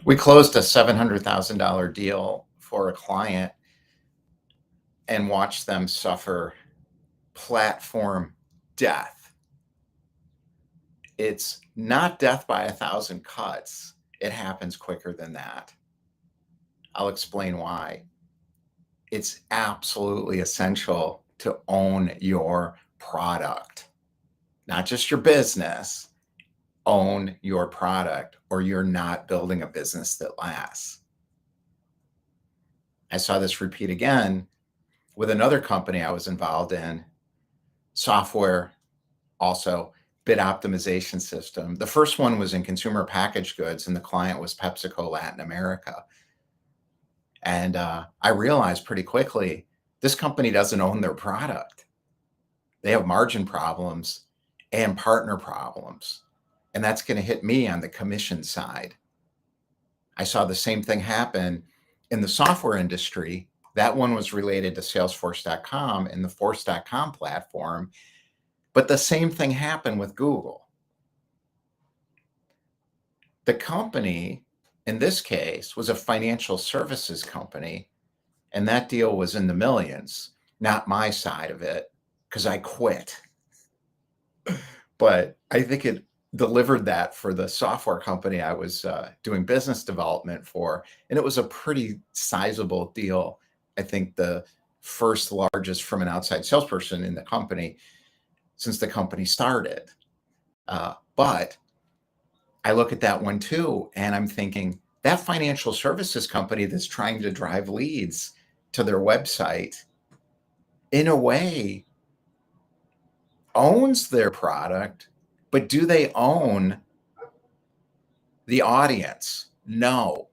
We closed a $700,000 deal for a client and watched them suffer platform death. It's not death by 1,000 cuts. It happens quicker than that. I'll explain why. It's absolutely essential to own your product, not just your business. Own your product, or you're not building a business that lasts. I saw this repeat again with another company I was involved in, software, also bid optimization system. The first one was in consumer packaged goods, and the client was PepsiCo Latin America. And I realized pretty quickly, this company doesn't own their product. They have margin problems and partner problems. And that's going to hit me on the commission side. I saw the same thing happen in the software industry. That one was related to Salesforce.com and the Force.com platform. But the same thing happened with Google. The company, in this case, was a financial services company, and that deal was in the millions, not my side of it, because I quit. But I think it delivered that for the software company I was doing business development for. And it was a pretty sizable deal. I think the first largest from an outside salesperson in the company since the company started. But I look at that one too, and I'm thinking that financial services company that's trying to drive leads to their website, in a way, owns their product. But do they own the audience? No.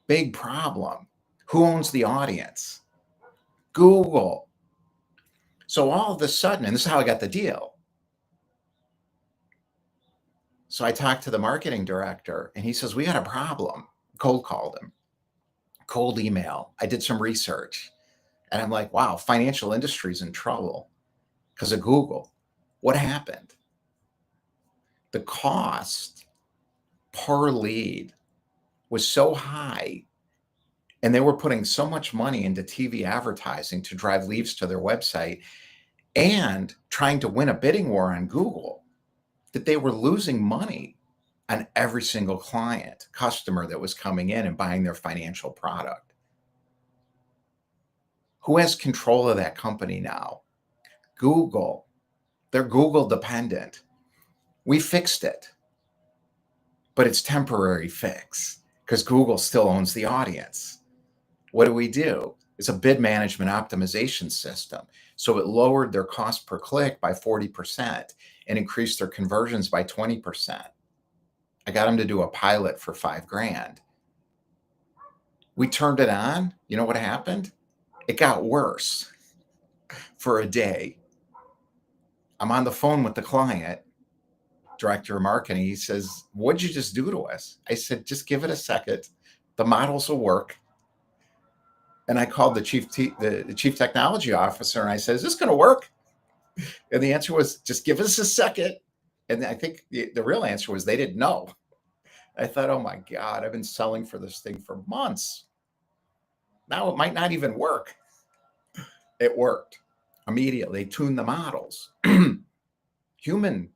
Big problem. Who owns the audience? Google. So all of a sudden, and this is how I got the deal. So I talked to the marketing director, and he says, we got a problem. Cold called him. Cold email. I did some research. And I'm like, wow, financial industry's in trouble because of Google. What happened? The cost per lead was so high, and they were putting so much money into TV advertising to drive leads to their website and trying to win a bidding war on Google, that they were losing money on every single customer that was coming in and buying their financial product. Who has control of that company now? Google. They're Google dependent. We fixed it, but it's temporary fix because Google still owns the audience. What do? It's a bid management optimization system. So it lowered their cost per click by 40% and increased their conversions by 20%. I got them to do a pilot for $5,000. We turned it on. You know what happened? It got worse for a day. I'm on the phone with the client, director of marketing. He says, what'd you just do to us? I said, just give it a second. The models will work. And I called the chief technology officer, and I said, is this going to work? And the answer was, just give us a second. And I think the real answer was they didn't know. I thought, oh my God, I've been selling for this thing for months. Now it might not even work. It worked immediately. They tuned the models. Human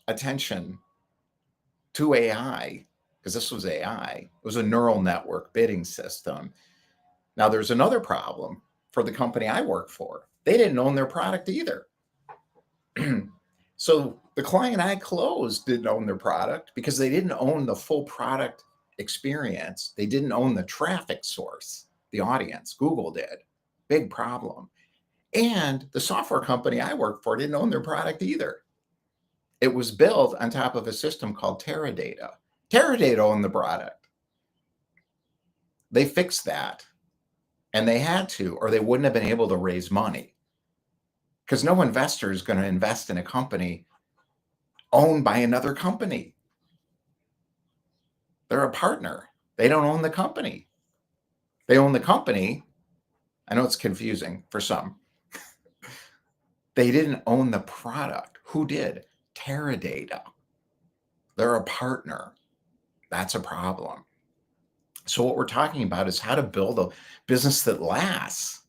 attention to AI, because this was AI, it was a neural network bidding system. Now there's another problem for the company I work for. They didn't own their product either. So the client I closed didn't own their product because they didn't own the full product experience. They didn't own the traffic source, the audience. Google did. Big problem. And the software company I worked for didn't own their product either. It was built on top of a system called Teradata. Teradata owned the product. They fixed that, and they had to, or they wouldn't have been able to raise money, because no investor is going to invest in a company owned by another company. They're a partner. They don't own the company. They own the company. I know it's confusing for some. They didn't own the product. Who did? Teradata. They're a partner. That's a problem. So what we're talking about is how to build a business that lasts,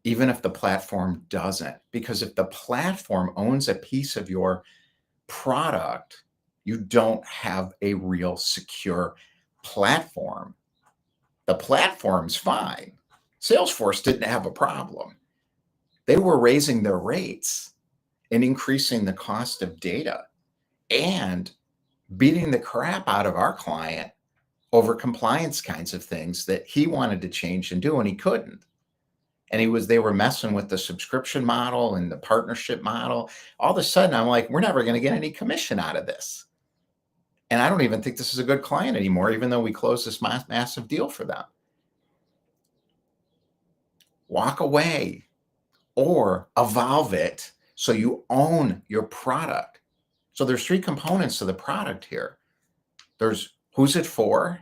even if the platform doesn't. Because if the platform owns a piece of your product, you don't have a real secure platform. The platform's fine. Salesforce didn't have a problem. They were raising their rates and increasing the cost of data and beating the crap out of our client over compliance kinds of things that he wanted to change and do, and he couldn't. And they were messing with the subscription model and the partnership model. All of a sudden, I'm like, we're never going to get any commission out of this. And I don't even think this is a good client anymore, even though we closed this massive deal for them. Walk away or evolve it so you own your product. So there's 3 components to the product here. There's who's it for,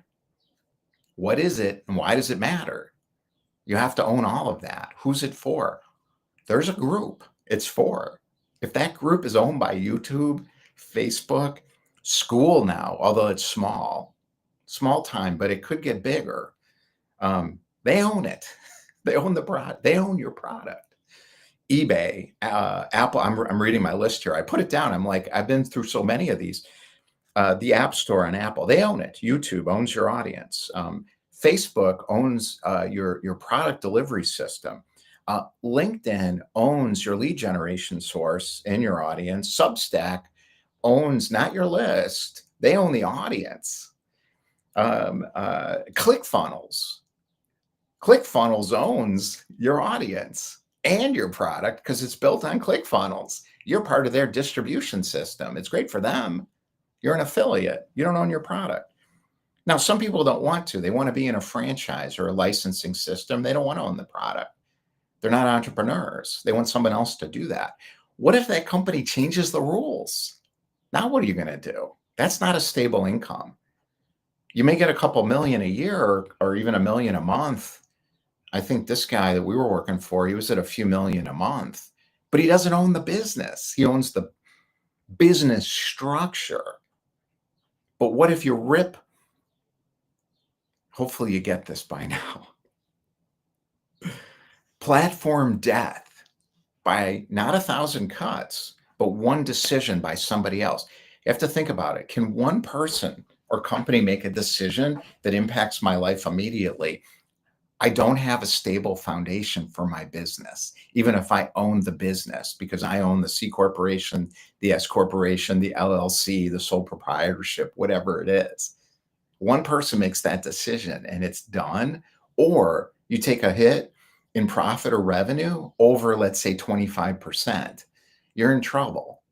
what is it, and why does it matter? You have to own all of that. Who's it for? There's a group it's for. If that group is owned by YouTube, Facebook, school now, although it's small time, but it could get bigger. They own it. They own the product. They own your product. eBay, Apple. I'm reading my list here. I put it down. I'm like, I've been through so many of these. The App Store on Apple, they own it. YouTube owns your audience. Facebook owns your product delivery system. LinkedIn owns your lead generation source and your audience. Substack owns not your list, they own the audience. ClickFunnels owns your audience and your product because it's built on ClickFunnels. You're part of their distribution system. It's great for them. You're an affiliate. You don't own your product. Now, some people don't want to. They want to be in a franchise or a licensing system. They don't want to own the product. They're not entrepreneurs. They want someone else to do that. What if that company changes the rules? Now, what are you going to do? That's not a stable income. You may get a couple million a year or even $1 million a month. I think this guy that we were working for, he was at a few million a month, but he doesn't own the business. He owns the business structure. But what if you rip? Hopefully you get this by now. Platform death by not 1,000 cuts, but one decision by somebody else. You have to think about it. Can one person or company make a decision that impacts my life immediately? I don't have a stable foundation for my business, even if I own the business, because I own the C corporation, the S corporation, the LLC, the sole proprietorship, whatever it is. One person makes that decision and it's done, or you take a hit in profit or revenue over, let's say, 25%, you're in trouble.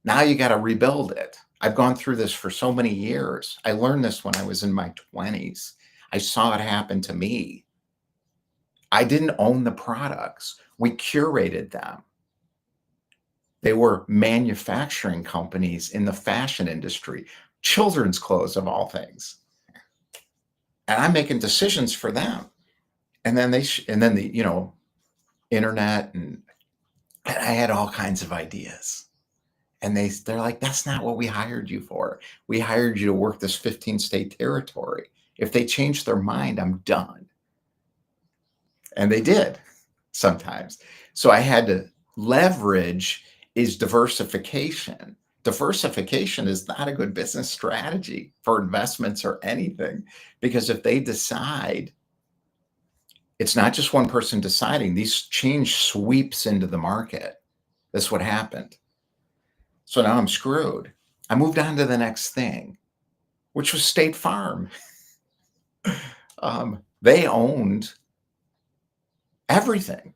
Now you got to rebuild it. I've gone through this for so many years. I learned this when I was in my 20s. I saw it happen to me. I didn't own the products. We curated them. They were manufacturing companies in the fashion industry, children's clothes of all things. And I'm making decisions for them. And then the internet, and I had all kinds of ideas. And they're like, that's not what we hired you for. We hired you to work this 15-state territory. If they change their mind, I'm done. And they did sometimes. So I had to leverage is diversification. Diversification is not a good business strategy for investments or anything, because if they decide, it's not just one person deciding. These change sweeps into the market. That's what happened. So now I'm screwed. I moved on to the next thing, which was State Farm. They owned everything.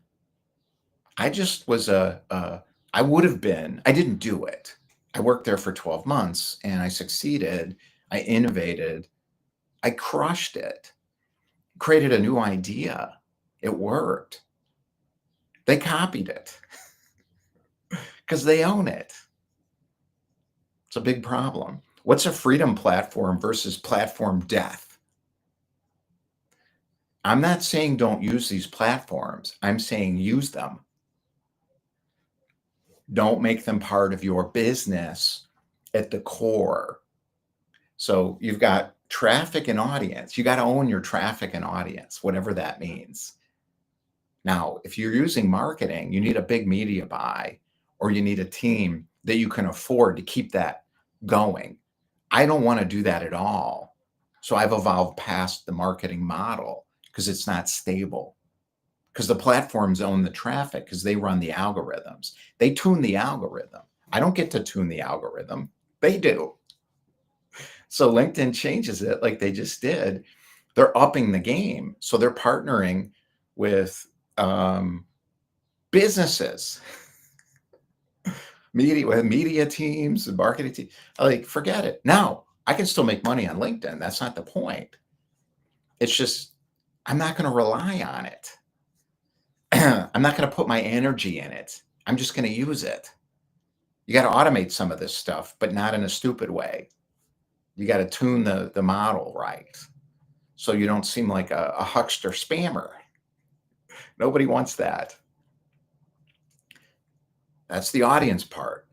I just was I didn't do it. I worked there for 12 months and I succeeded. I innovated. I crushed it. Created a new idea. It worked. They copied it because they own it. It's a big problem. What's a freedom platform versus platform death? I'm not saying don't use these platforms. I'm saying use them. Don't make them part of your business at the core. So you've got traffic and audience. You got to own your traffic and audience, whatever that means. Now, if you're using marketing, you need a big media buy, or you need a team that you can afford to keep that going. I don't want to do that at all. So I've evolved past the marketing model because it's not stable. Because the platforms own the traffic because they run the algorithms. They tune the algorithm. I don't get to tune the algorithm. They do. So LinkedIn changes it like they just did. They're upping the game. So they're partnering with businesses, media teams and marketing teams. Like, forget it. Now, I can still make money on LinkedIn. That's not the point. It's just, I'm not going to rely on it. I'm not going to put my energy in it. I'm just going to use it. You got to automate some of this stuff, but not in a stupid way. You got to tune the model right, so you don't seem like a huckster spammer. Nobody wants that. That's the audience part.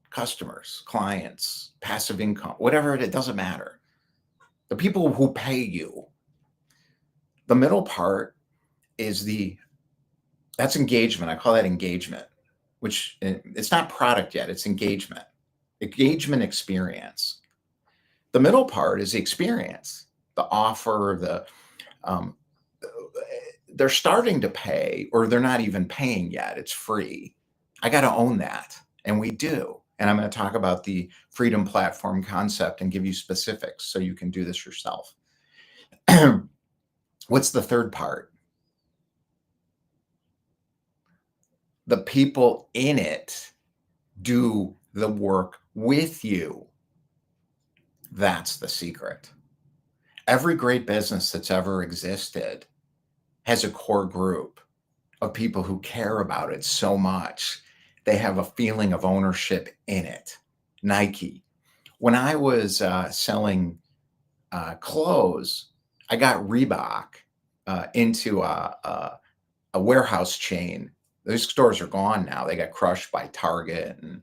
Customers, clients, passive income, whatever it doesn't matter. The people who pay you. The middle part is that's engagement. I call that engagement, which it's not product yet. It's engagement experience. The middle part is the experience, the offer, they're starting to pay, or they're not even paying yet. It's free. I got to own that. And we do. And I'm going to talk about the freedom platform concept and give you specifics so you can do this yourself. What's the third part? The people in it do the work with you. That's the secret. Every great business that's ever existed has a core group of people who care about it so much. They have a feeling of ownership in it. Nike. When I was selling clothes, I got Reebok into a warehouse chain. Those stores are gone now. They got crushed by Target and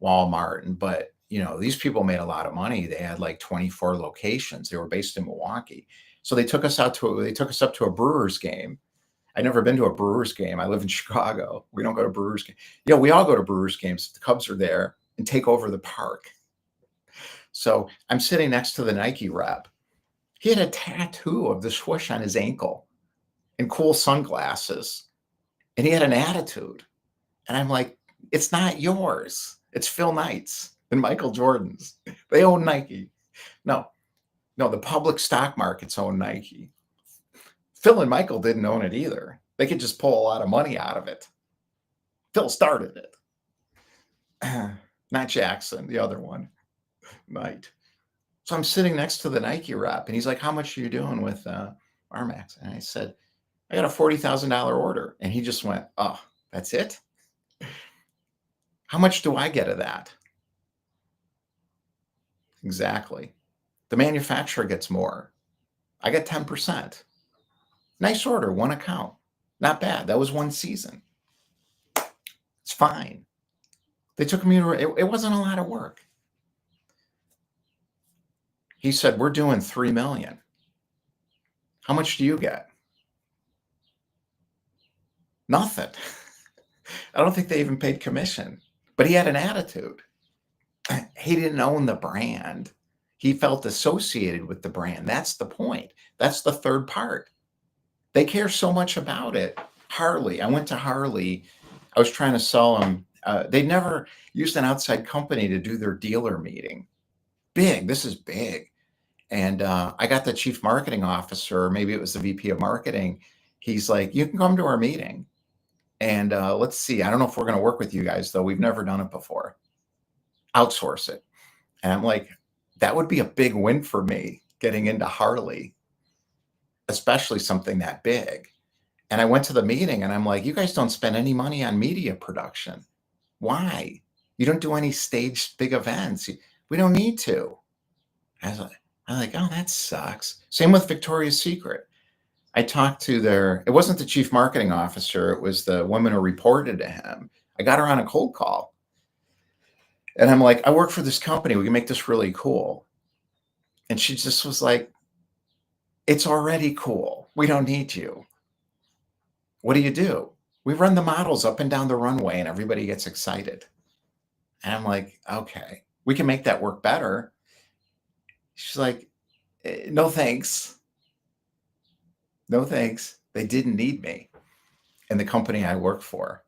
Walmart. But these people made a lot of money. They had like 24 locations. They were based in Milwaukee. So they took us up to a Brewers game. I'd never been to a Brewers game. I live in Chicago. We don't go to Brewers games. We all go to Brewers games. The Cubs are there and take over the park. So I'm sitting next to the Nike rep. He had a tattoo of the swoosh on his ankle and cool sunglasses. And he had an attitude. And I'm like, it's not yours. It's Phil Knight's and Michael Jordan's. They own Nike. No, the public stock markets own Nike. Phil and Michael didn't own it either. They could just pull a lot of money out of it. Phil started it. Not Jackson, the other one, Knight. So I'm sitting next to the Nike rep, and he's like, how much are you doing with Armax? And I said, I got a $40,000 order. And he just went, oh, that's it? How much do I get of that? Exactly. The manufacturer gets more. I get 10%. Nice order, one account. Not bad. That was one season. It's fine. They took me to, it wasn't a lot of work. He said, we're doing 3 million. How much do you get? Nothing. I don't think they even paid commission, but he had an attitude. He didn't own the brand. He felt associated with the brand. That's the point. That's the third part. They care so much about it. Harley. I went to Harley. I was trying to sell them. They never used an outside company to do their dealer meeting. Big. This is big. And I got the chief marketing officer, maybe it was the VP of marketing. He's like, you can come to our meeting. And let's see. I don't know if we're going to work with you guys, though. We've never done it before. Outsource it. And I'm like, that would be a big win for me getting into Harley, especially something that big. And I went to the meeting and I'm like, you guys don't spend any money on media production. Why? You don't do any staged big events. We don't need to. I'm like, oh, that sucks. Same with Victoria's Secret. I talked to it wasn't the chief marketing officer. It was the woman who reported to him. I got her on a cold call. And I'm like, I work for this company. We can make this really cool. And she just was like, it's already cool. We don't need you. What do? We run the models up and down the runway and everybody gets excited. And I'm like, okay, we can make that work better. She's like, no, thanks. No, thanks. They didn't need me in the company I work for.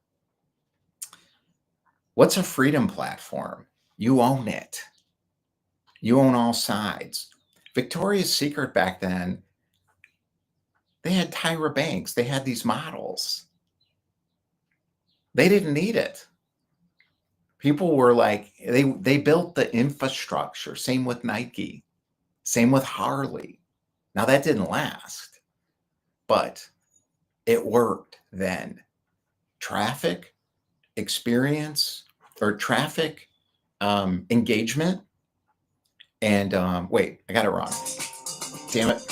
What's a freedom platform? You own it. You own all sides. Victoria's Secret back then, they had Tyra Banks. They had these models. They didn't need it. People were like, they built the infrastructure. Same with Nike. Same with Harley. Now that didn't last, but it worked then. Traffic, experience, or traffic, engagement, and wait, I got it wrong. Damn it.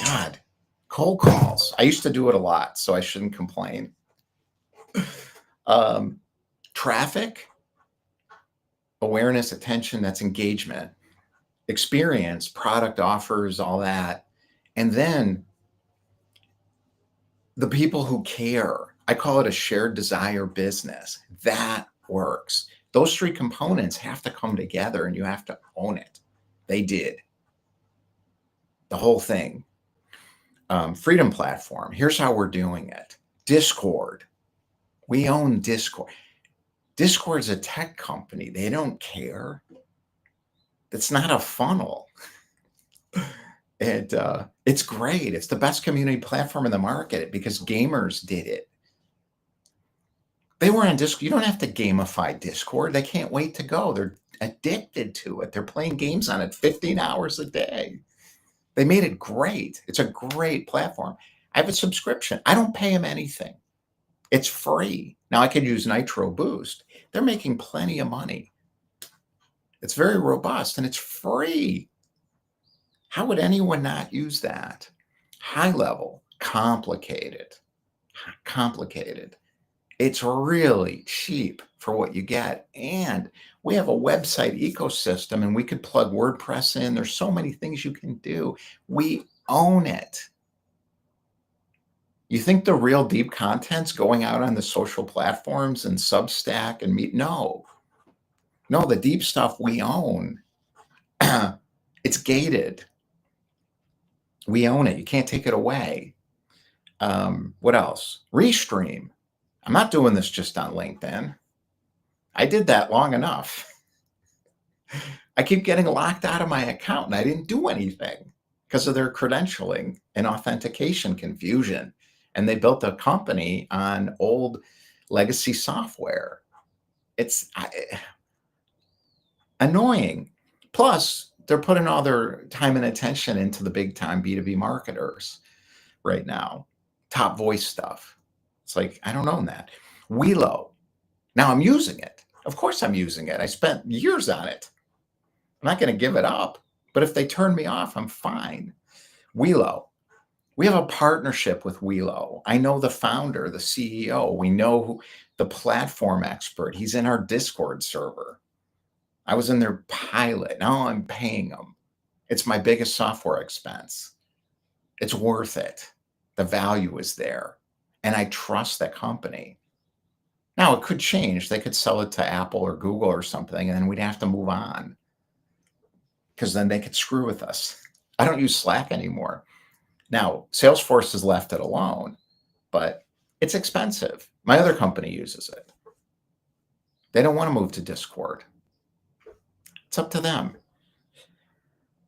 God, cold calls. I used to do it a lot, so I shouldn't complain. Traffic, awareness, attention, that's engagement. Experience, product offers, all that. And then the people who care. I call it a shared desire business. That works. Those three components have to come together and you have to own it. They did. The whole thing. Freedom Platform. Here's how we're doing it. Discord. We own Discord. Discord's a tech company. They don't care. It's not a funnel. It's great. It's the best community platform in the market because gamers did it. They were on Discord. You don't have to gamify Discord. They can't wait to go. They're addicted to it. They're playing games on it 15 hours a day. They made it great. It's a great platform. I have a subscription. I don't pay them anything. It's free. Now I could use Nitro Boost. They're making plenty of money. It's very robust and it's free. How would anyone not use that? High level, complicated. It's really cheap for what you get. And we have a website ecosystem and we could plug WordPress in. There's so many things you can do. We own it. You think the real deep content's going out on the social platforms and Substack and Meet? No, the deep stuff we own. It's gated. We own it. You can't take it away. What else? Restream. I'm not doing this just on LinkedIn. I did that long enough. I keep getting locked out of my account and I didn't do anything because of their credentialing and authentication confusion. And they built a company on old legacy software. It's annoying. Plus, they're putting all their time and attention into the big time B2B marketers right now. Top voice stuff. It's like, I don't own that. Welo. Now I'm using it. Of course I'm using it. I spent years on it. I'm not going to give it up. But if they turn me off, I'm fine. Welo. We have a partnership with Welo. I know the founder, the CEO. We know the platform expert. He's in our Discord server. I was in their pilot. Now I'm paying them. It's my biggest software expense. It's worth it. The value is there. And I trust that company. Now, it could change. They could sell it to Apple or Google or something, and then we'd have to move on because then they could screw with us. I don't use Slack anymore. Now, Salesforce has left it alone, but it's expensive. My other company uses it. They don't want to move to Discord. It's up to them.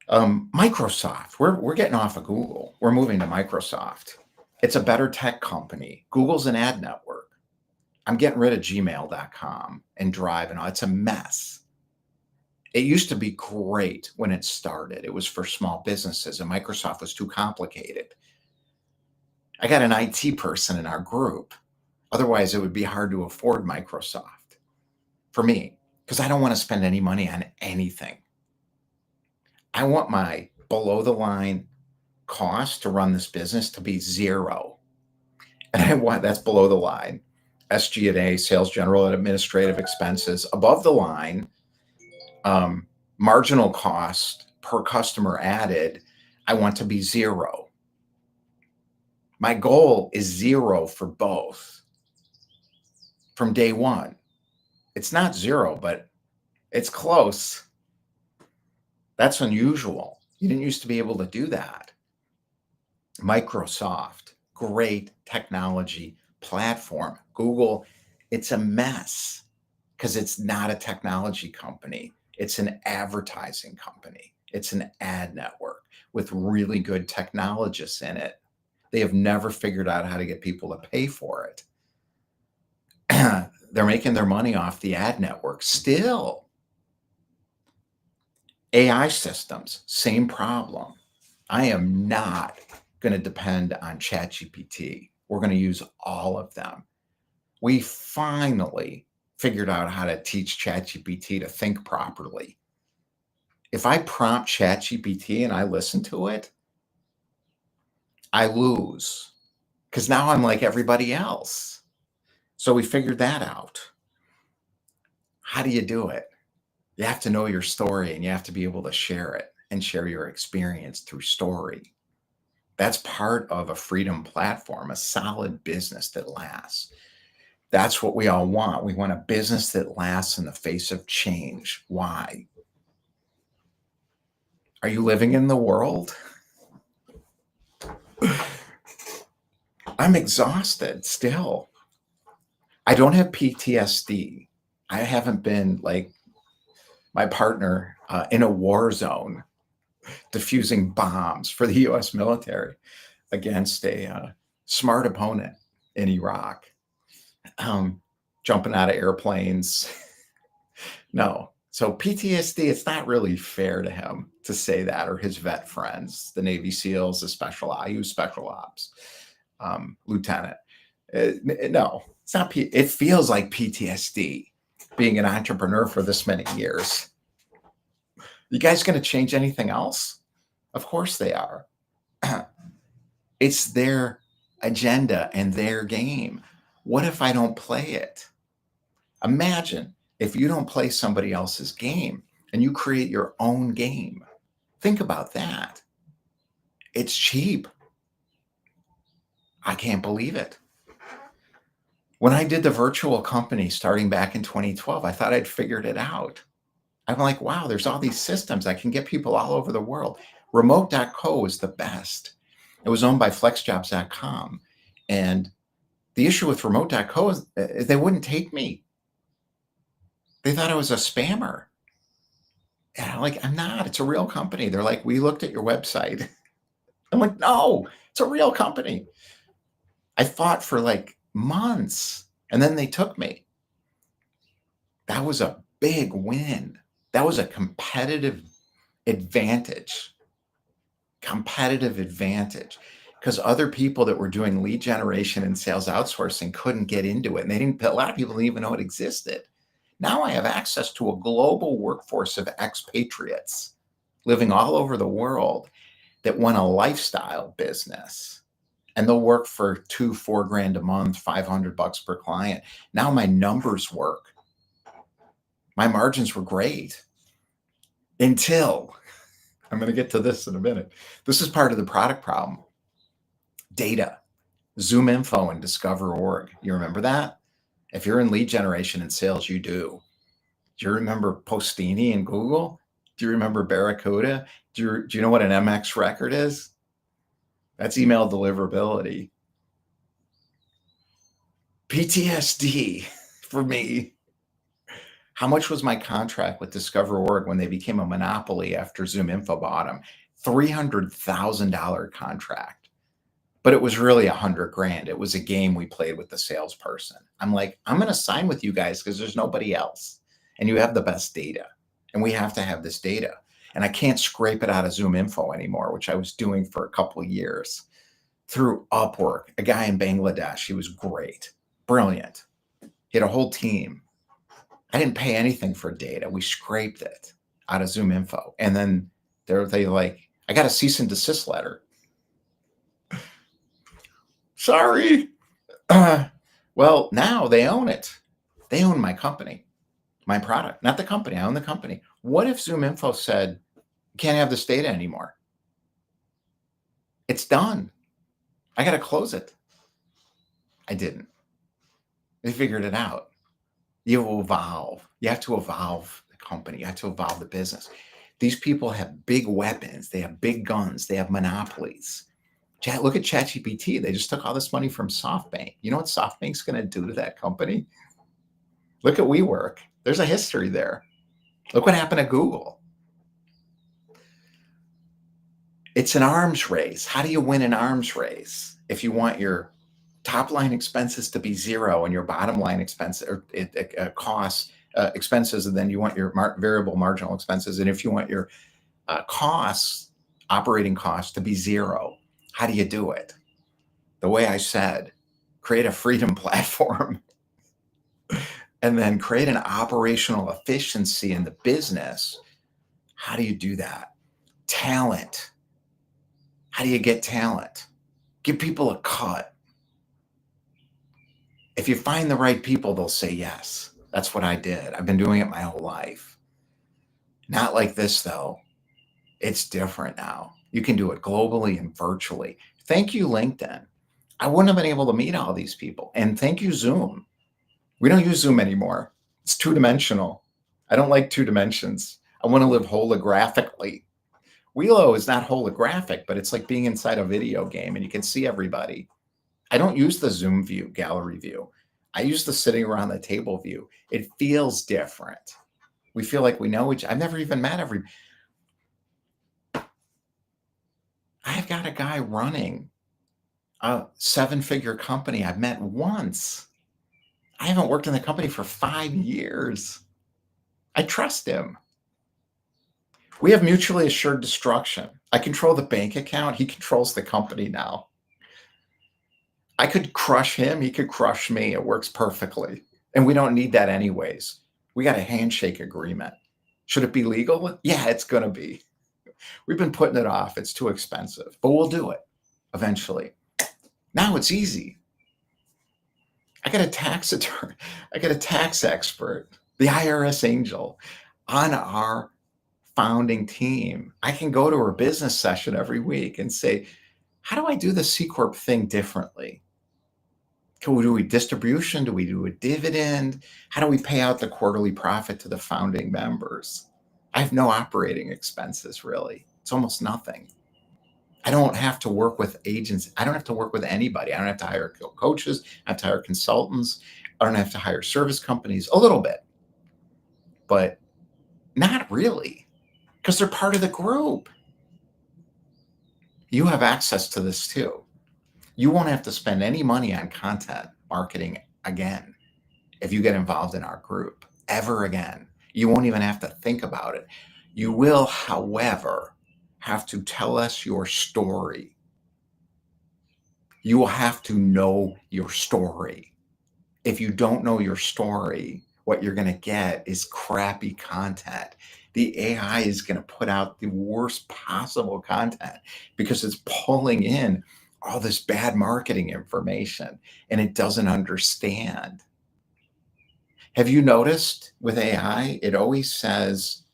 Microsoft. We're getting off of Google. We're moving to Microsoft. It's a better tech company. Google's an ad network. I'm getting rid of gmail.com and Drive and all. It's a mess. It used to be great when it started. It was for small businesses and Microsoft was too complicated. I got an IT person in our group. Otherwise, it would be hard to afford Microsoft for me because I don't want to spend any money on anything. I want my below the line cost to run this business to be zero. And I want that's below the line. SG&A, sales, general, and administrative expenses above the line, marginal cost per customer added, I want to be 0. My goal is 0 for both from day one. It's not 0, but it's close. That's unusual. You didn't used to be able to do that. Microsoft, great technology platform. Google, it's a mess because it's not a technology company. It's an advertising company. It's an ad network with really good technologists in it. They have never figured out how to get people to pay for it. They're making their money off the ad network still. AI systems, same problem. I am not going to depend on ChatGPT. We're going to use all of them. We finally figured out how to teach ChatGPT to think properly. If I prompt ChatGPT and I listen to it, I lose because now I'm like everybody else. So we figured that out. How do you do it? You have to know your story and you have to be able to share it and share your experience through story. That's part of a freedom platform, a solid business that lasts. That's what we all want. We want a business that lasts in the face of change. Why? Are you living in the world? I'm exhausted still. I don't have PTSD. I haven't been like my partner in a war zone diffusing bombs for the US military against a smart opponent in Iraq, jumping out of airplanes. No. So PTSD, it's not really fair to him to say that, or his vet friends, the Navy SEALs, he was special ops, lieutenant. No, it's not. It feels like PTSD being an entrepreneur for this many years. You guys going to change anything else? Of course they are. It's their agenda and their game. What if I don't play it? Imagine if you don't play somebody else's game and you create your own game. Think about that. It's cheap. I can't believe it. When I did the virtual company starting back in 2012, I thought I'd figured it out. I'm like, wow, there's all these systems. I can get people all over the world. Remote.co is the best. It was owned by flexjobs.com. And the issue with remote.co is they wouldn't take me. They thought I was a spammer. And I'm like, I'm not. It's a real company. They're like, we looked at your website. I'm like, no, it's a real company. I fought for like months and then they took me. That was a big win. That was a competitive advantage. Because other people that were doing lead generation and sales outsourcing couldn't get into it. And a lot of people didn't even know it existed. Now I have access to a global workforce of expatriates living all over the world that want a lifestyle business. And they'll work for $2-4 grand a month, $500 per client. Now my numbers work. My margins were great until I'm going to get to this in a minute. This is part of the product problem. Data, Zoom Info and Discover.org. You remember that? If you're in lead generation and sales, you do. Do you remember Postini and Google? Do you remember Barracuda? Do you know what an MX record is? That's email deliverability. PTSD for me. How much was my contract with Discover.org when they became a monopoly after Zoom Info bought them? $300,000 contract. But it was really $100 grand. It was a game we played with the salesperson. I'm like, I'm going to sign with you guys because there's nobody else. And you have the best data. And we have to have this data. And I can't scrape it out of Zoom Info anymore, which I was doing for a couple of years. Through Upwork, a guy in Bangladesh. He was great. Brilliant. He had a whole team. I didn't pay anything for data. We scraped it out of Zoom Info. And then they like, I got a cease and desist letter. Sorry. Well, now they own it. They own my company, my product, not the company. I own the company. What if Zoom Info said, You can't have this data anymore. It's done. I got to close it. I didn't. They figured it out. You evolve. You have to evolve the company. You have to evolve the business. These people have big weapons. They have big guns. They have monopolies. Look at ChatGPT. They just took all this money from SoftBank. You know what SoftBank's going to do to that company? Look at WeWork. There's a history there. Look what happened to Google. It's an arms race. How do you win an arms race? If you want your top line expenses to be zero and your bottom line expenses or costs, expenses, and then you want your variable marginal expenses. And if you want your costs, operating costs to be zero, how do you do it? The way I said, create a freedom platform and then create an operational efficiency in the business. How do you do that? Talent. How do you get talent? Give people a cut. If you find the right people, they'll say yes. That's what I did. I've been doing it my whole life. Not like this, though. It's different now. You can do it globally and virtually. Thank you, LinkedIn. I wouldn't have been able to meet all these people. And thank you, Zoom. We don't use Zoom anymore. It's two-dimensional. I don't like 2 dimensions. I want to live holographically. Wheelo is not holographic, but it's like being inside a video game and you can see everybody. I don't use the Zoom view, gallery view. I use the sitting around the table view. It feels different. We feel like we know each. I've never even met everybody. I've got a guy running a 7-figure company I've met once. I haven't worked in the company for 5 years. I trust him. We have mutually assured destruction. I control the bank account. He controls the company now. I could crush him. He could crush me. It works perfectly. And we don't need that anyways. We got a handshake agreement. Should it be legal? Yeah, it's going to be. We've been putting it off. It's too expensive, but we'll do it eventually. Now it's easy. I got a tax attorney. I got a tax expert, the IRS angel on our founding team. I can go to her business session every week and say, how do I do the C Corp thing differently? Can we do a distribution? Do we do a dividend? How do we pay out the quarterly profit to the founding members? I have no operating expenses, really. It's almost nothing. I don't have to work with agents. I don't have to work with anybody. I don't have to hire coaches. I have to hire consultants. I don't have to hire service companies, a little bit, but not really, because they're part of the group. You have access to this too. You won't have to spend any money on content marketing again if you get involved in our group ever again. You won't even have to think about it. You will, however, have to tell us your story. You will have to know your story. If you don't know your story, what you're going to get is crappy content. The AI is going to put out the worst possible content because it's pulling in all this bad marketing information and it doesn't understand. Have you noticed with AI, it always says,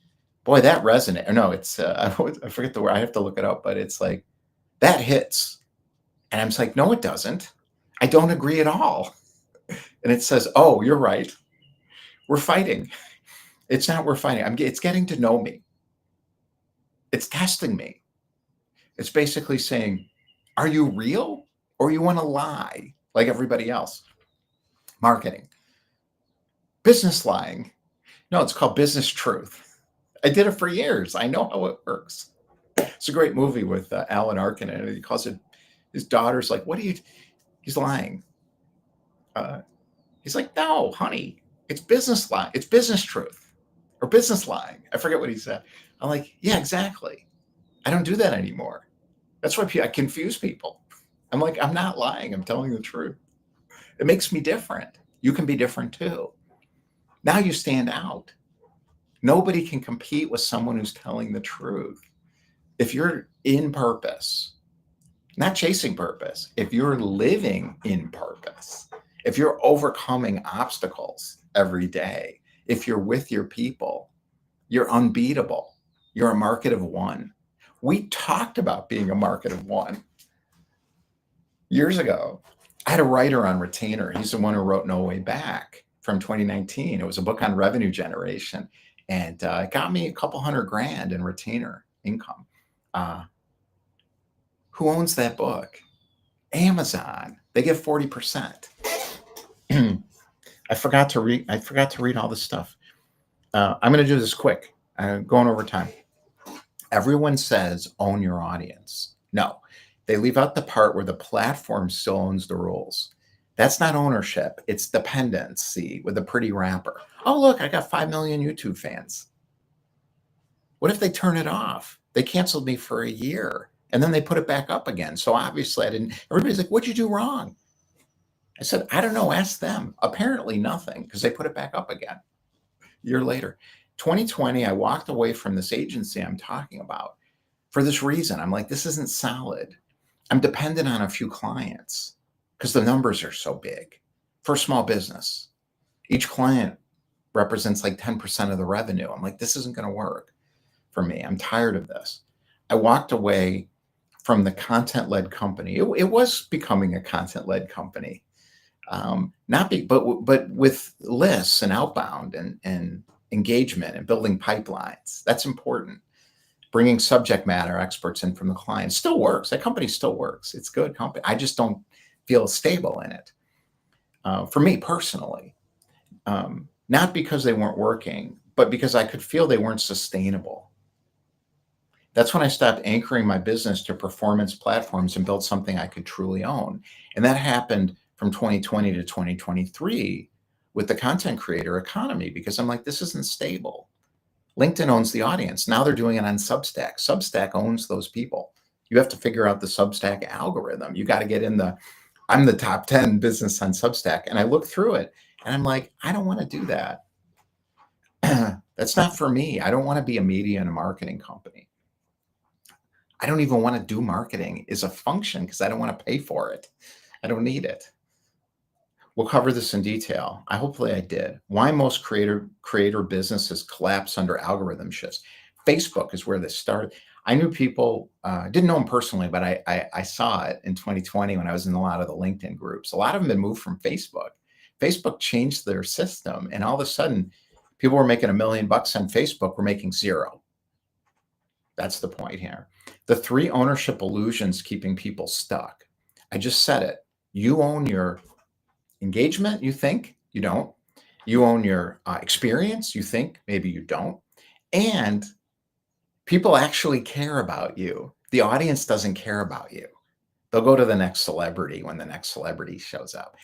boy, that resonates. No, it's, I forget the word. I have to look it up, but it's like, that hits. And I'm just like, no, it doesn't. I don't agree at all. And it says, oh, you're right. We're fighting. It's not we're fighting. It's getting to know me. It's testing me. It's basically saying, are you real or you want to lie like everybody else? Marketing. Business lying. No, it's called business truth. I did it for years. I know how it works. It's a great movie with Alan Arkin in it. He calls it, his daughter's like, what are you, he's lying. He's like, no, honey, it's business lie. It's business truth or business lying. I forget what he said. I'm like, yeah, exactly. I don't do that anymore. That's why I confuse people. I'm like, I'm not lying. I'm telling the truth. It makes me different. You can be different too. Now you stand out. Nobody can compete with someone who's telling the truth. If you're in purpose, not chasing purpose, if you're living in purpose, if you're overcoming obstacles every day, if you're with your people, you're unbeatable. You're a market of one. We talked about being a market of one years ago. I had a writer on retainer. He's the one who wrote No Way Back from 2019. It was a book on revenue generation, and it got me a couple $100,000 in retainer income. Who owns that book? Amazon. They give 40%. I forgot to read all this stuff. I'm going to do this quick. Going over time. Everyone says own your audience. No, they leave out the part where the platform still owns the rules. That's not ownership. It's dependency with a pretty wrapper. Oh, look, I got 5 million YouTube fans. What if they turn it off? They canceled me for a year and then they put it back up again. So obviously I didn't. Everybody's like, what'd you do wrong? I said, I don't know. Ask them. Apparently nothing, because they put it back up again a year later. 2020, I walked away from this agency I'm talking about for this reason. I'm like, this isn't solid. I'm dependent on a few clients because the numbers are so big for a small business. Each client represents like 10% of the revenue. I'm like, this isn't going to work for me. I'm tired of this. I walked away from the content-led company. It was becoming a content-led company. But with lists and outbound and engagement and building pipelines. That's important. Bringing subject matter experts in from the client still works. That company still works. It's a good company. I just don't feel stable in it. For me personally, not because they weren't working, but because I could feel they weren't sustainable. That's when I stopped anchoring my business to performance platforms and built something I could truly own. And that happened from 2020 to 2023 with the content creator economy, because I'm like, this isn't stable. LinkedIn owns the audience. Now they're doing it on Substack. Substack owns those people. You have to figure out the Substack algorithm. You got to get in I'm the top 10 business on Substack. And I look through it and I'm like, I don't want to do that. That's not for me. I don't want to be a media and a marketing company. I don't even want to do marketing as a function because I don't want to pay for it. I don't need it. We'll cover this in detail. Hopefully I did. Why most creator businesses collapse under algorithm shifts. Facebook is where this started. I knew people, didn't know them personally, but I saw it in 2020 when I was in a lot of the LinkedIn groups. A lot of them had moved from Facebook. Facebook changed their system, and all of a sudden, people were making $1 million on Facebook. We're making zero. That's the point here. The 3 ownership illusions keeping people stuck. I just said it. You own your engagement, you think you don't. You own your experience, you think maybe you don't. And people actually care about you. The audience doesn't care about you. They'll go to the next celebrity when the next celebrity shows up.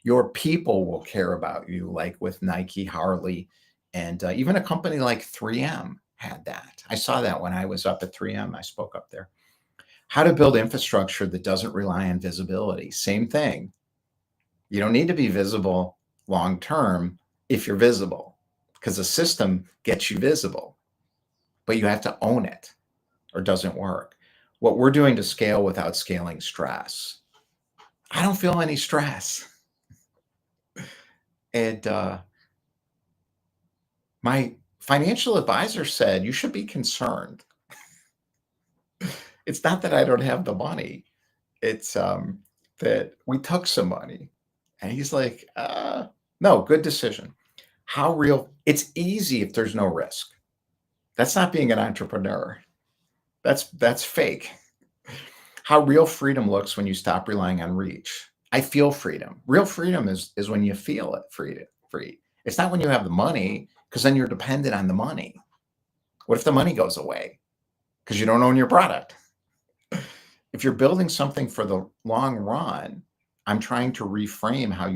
Your people will care about you, like with Nike, Harley, and even a company like 3M had that. I saw that when I was up at 3M. I spoke up there. How to build infrastructure that doesn't rely on visibility. Same thing. You don't need to be visible long term if you're visible, because the system gets you visible, but you have to own it or it doesn't work. What we're doing to scale without scaling stress. I don't feel any stress. And my financial advisor said, you should be concerned. It's not that I don't have the money. It's that we took some money. And he's like, no, good decision. How real? It's easy if there's no risk. That's not being an entrepreneur. That's fake. How real freedom looks when you stop relying on reach. I feel freedom. Real freedom is when you feel it free. It's not when you have the money, because then you're dependent on the money. What if the money goes away because you don't own your product? If you're building something for the long run, I'm trying to reframe how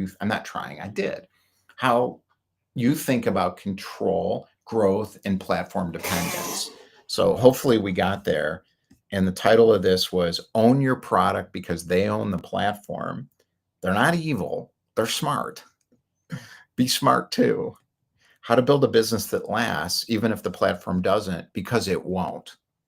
you think about control, growth, and platform dependence. So hopefully we got there. And the title of this was Own Your Product Because They Own the Platform. They're not evil. They're smart. Be smart too. How to build a business that lasts, even if the platform doesn't, because it won't.